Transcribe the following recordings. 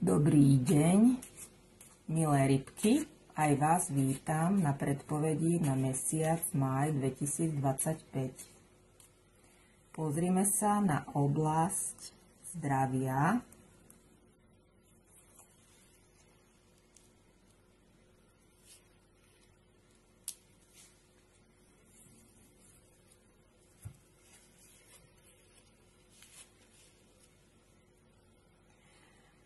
Dobrý deň, milé rybky, aj vás vítam na predpovedi na mesiac máj 2025. Pozrime sa na oblasť zdravia.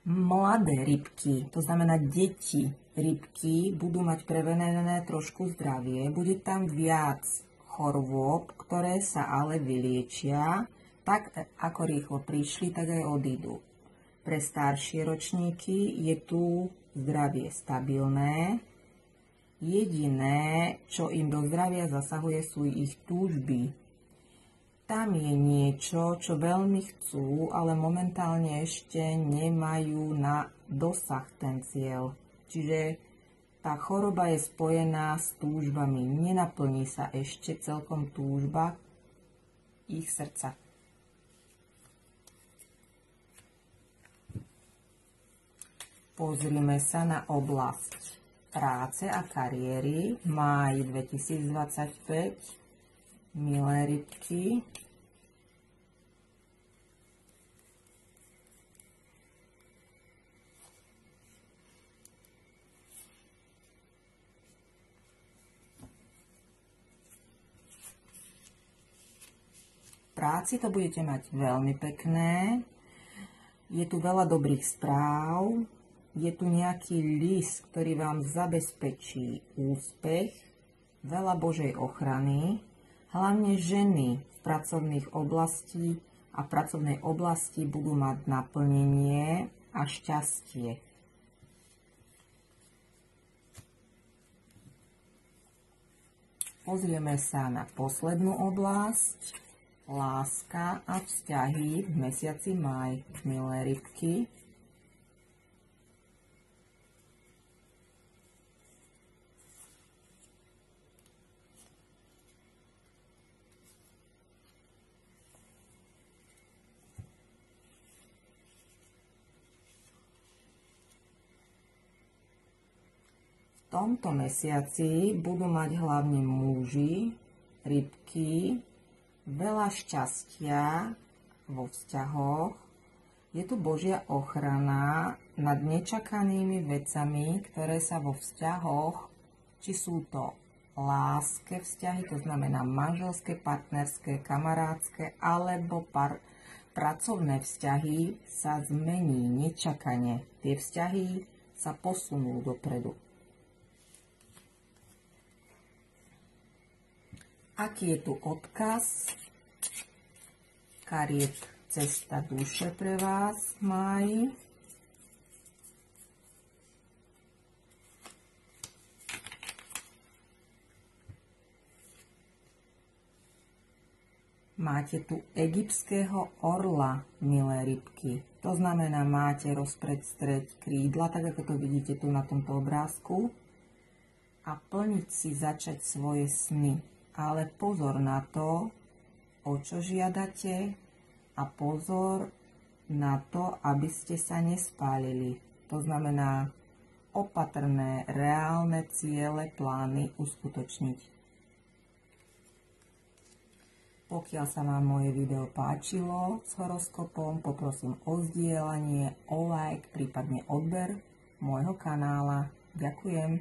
Mladé rybky, to znamená deti rybky, budú mať prevenené trošku zdravie. Bude tam viac chorôb, ktoré sa ale vyliečia. Tak ako rýchlo prišli, tak aj odídu. Pre staršie ročníky je tu zdravie stabilné. Jediné, čo im do zdravia zasahuje, sú ich túžby. Tam je niečo, čo veľmi chcú, ale momentálne ešte nemajú na dosah ten cieľ. Čiže tá choroba je spojená s túžbami. Nenaplní sa ešte celkom túžba ich srdca. Pozrime sa na oblasť práce a kariéry. Máj 2025. Milé rybky, v práci to budete mať veľmi pekné, je tu veľa dobrých správ, je tu nejaký list, ktorý vám zabezpečí úspech, veľa Božej ochrany. Hlavne ženy v pracovnej oblasti budú mať naplnenie a šťastie. Pozrieme sa na poslednú oblasť. Láska a vzťahy v mesiaci máj, milé rybky. V tomto mesiaci budú mať hlavne muži, rybky, veľa šťastia vo vzťahoch. Je tu Božia ochrana nad nečakanými vecami, ktoré sa vo vzťahoch, či sú to láske vzťahy, to znamená manželské, partnerské, kamarátske, alebo pracovné vzťahy, sa zmení nečakane. Tie vzťahy sa posunú dopredu. Aký je tu odkaz? Kariet cesta duše pre vás v máji. Máte tu egyptského orla, milé rybky. To znamená, máte rozprestreť krídla, tak ako to vidíte tu na tomto obrázku. A plniť si začať svoje sny. Ale pozor na to, o čo žiadate, a pozor na to, aby ste sa nespálili. To znamená opatrné, reálne ciele, plány uskutočniť. Pokiaľ sa vám moje video páčilo s horoskopom, poprosím o zdieľanie, o like, prípadne odber môjho kanála. Ďakujem.